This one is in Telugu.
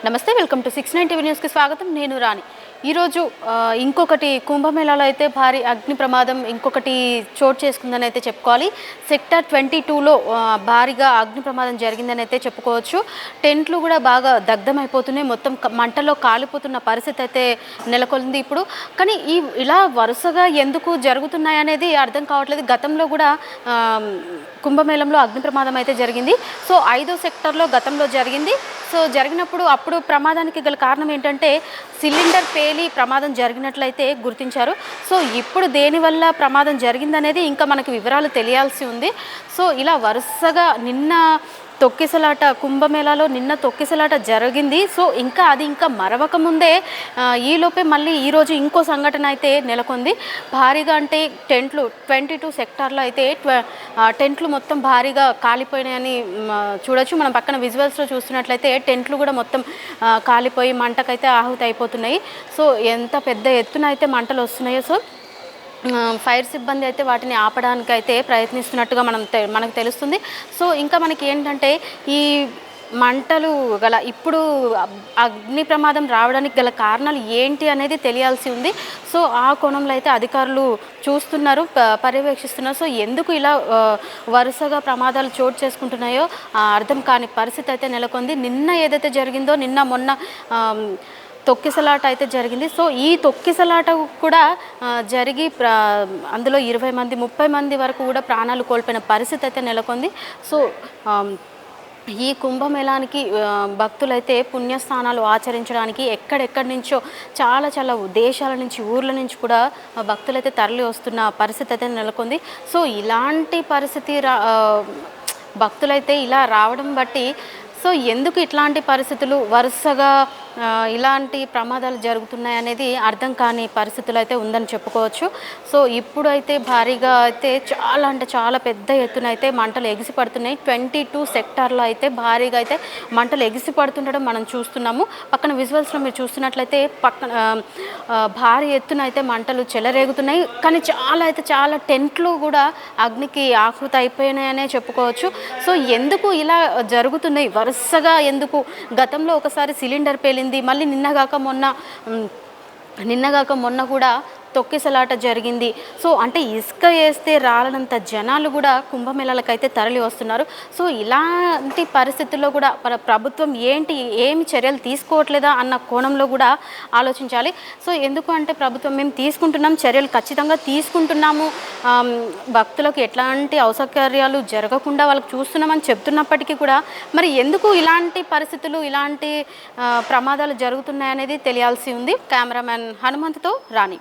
నమస్తే, వెల్కమ్ టు 69 టీవీ న్యూస్కి స్వాగతం. నేను రాణి. ఈరోజు ఇంకొకటి కుంభమేళాలో అయితే భారీ అగ్ని ప్రమాదం ఇంకొకటి చోటు చేసుకుందని అయితే చెప్పుకోవాలి. సెక్టార్ 22లో భారీగా అగ్ని ప్రమాదం జరిగిందని అయితే చెప్పుకోవచ్చు. టెంట్లు కూడా బాగా దగ్ధమైపోతున్నాయి, మొత్తం మంటల్లో కాలిపోతున్న పరిస్థితి అయితే నెలకొంది ఇప్పుడు. కానీ ఇలా వరుసగా ఎందుకు జరుగుతున్నాయి అనేది అర్థం కావట్లేదు. గతంలో కూడా కుంభమేళంలో అగ్ని ప్రమాదం అయితే జరిగింది. సో 5వ సెక్టార్లో గతంలో జరిగింది. సో జరిగినప్పుడు అప్పుడు ప్రమాదానికి గల కారణం ఏంటంటే సిలిండర్ పేలి ప్రమాదం జరిగినట్లయితే గుర్తించారు. సో ఇప్పుడు దేనివల్ల ప్రమాదం జరిగిందనేది ఇంకా మనకు వివరాలు తెలియాల్సి ఉంది. సో ఇలా వరుసగా నిన్న తొక్కిసలాట, కుంభమేళాలో నిన్న తొక్కిసలాట జరిగింది. సో అది ఇంకా మరవక ముందే ఈలోపే మళ్ళీ ఈరోజు ఇంకో సంఘటన అయితే నెలకొంది. భారీగా అంటే టెంట్లు 22 సెక్టార్లో అయితే టెంట్లు మొత్తం భారీగా కాలిపోయినాయని చూడొచ్చు. మనం పక్కన విజువల్స్లో చూస్తున్నట్లయితే టెంట్లు కూడా మొత్తం కాలిపోయి మంటకైతే ఆహుతి అయిపోతున్నాయి. సో ఎంత పెద్ద ఎత్తున అయితే మంటలు వస్తున్నాయో. సో ఫైర్ సిబ్బంది అయితే వాటిని ఆపడానికి అయితే ప్రయత్నిస్తున్నట్టుగా మనకు తెలుస్తుంది. సో ఇంకా మనకి ఏంటంటే ఈ మంటలు గల ఇప్పుడు అగ్ని ప్రమాదం రావడానికి గల కారణాలు ఏంటి అనేది తెలియాల్సి ఉంది. సో ఆ కోణంలో అయితే అధికారులు చూస్తున్నారు, పర్యవేక్షిస్తున్నారు. సో ఎందుకు ఇలా వరుసగా ప్రమాదాలు చోటు చేసుకుంటున్నాయో అర్థం కాని పరిస్థితి అయితే నెలకొంది. నిన్న ఏదైతే జరిగిందో, మొన్న తొక్కిసలాట అయితే జరిగింది. సో ఈ తొక్కిసలాట కూడా జరిగి అందులో 20 మంది 30 మంది వరకు కూడా ప్రాణాలు కోల్పోయిన పరిస్థితి అయితే నెలకొంది. సో ఈ కుంభమేళానికి భక్తులైతే పుణ్యస్థానాలు ఆచరించడానికి ఎక్కడెక్కడి నుంచో చాలా దేశాల నుంచి, ఊర్ల నుంచి కూడా భక్తులైతే తరలి వస్తున్న పరిస్థితి అయితే నెలకొంది. సో ఇలాంటి పరిస్థితి భక్తులైతే ఇలా రావడం బట్టి సో ఎందుకు ఇట్లాంటి పరిస్థితులు వరుసగా ఇలాంటి ప్రమాదాలు జరుగుతున్నాయి అనేది అర్థం కాని పరిస్థితులు అయితే ఉందని చెప్పుకోవచ్చు. సో ఇప్పుడైతే భారీగా అయితే చాలా పెద్ద ఎత్తున అయితే మంటలు ఎగిసిపడుతున్నాయి. 22 సెక్టార్లో అయితే భారీగా అయితే మంటలు ఎగిసిపడుతుండడం మనం చూస్తున్నాము. పక్కన విజువల్స్లో మీరు చూస్తున్నట్లయితే పక్కన భారీ ఎత్తున అయితే మంటలు చెలరేగుతున్నాయి. కానీ చాలా టెంట్లు కూడా అగ్నికి ఆకృతి అయిపోయినాయనే చెప్పుకోవచ్చు. సో ఎందుకు ఇలా జరుగుతున్నాయి వరుసగా? ఎందుకు? గతంలో ఒకసారి సిలిండర్ పేలింది, మళ్ళీ నిన్నగాక మొన్న కూడా తొక్కిసలాట జరిగింది. సో అంటే ఇసుక వేస్తే రాలనంత జనాలు కూడా కుంభమేళాలకైతే తరలి వస్తున్నారు. సో ఇలాంటి పరిస్థితుల్లో కూడా ప్రభుత్వం ఏమి చర్యలు తీసుకోవట్లేదా అన్న కోణంలో కూడా ఆలోచించాలి. సో ఎందుకు అంటే ప్రభుత్వం మేము తీసుకుంటున్నాం, చర్యలు ఖచ్చితంగా తీసుకుంటున్నాము, భక్తులకు ఎట్లాంటి అసౌకర్యాలు జరగకుండా వాళ్ళకి చూస్తున్నామని చెప్తున్నప్పటికీ కూడా మరి ఎందుకు ఇలాంటి పరిస్థితులు, ఇలాంటి ప్రమాదాలు జరుగుతున్నాయనేది తెలియాల్సి ఉంది. కెమెరామ్యాన్ హనుమంత్తో రాణి.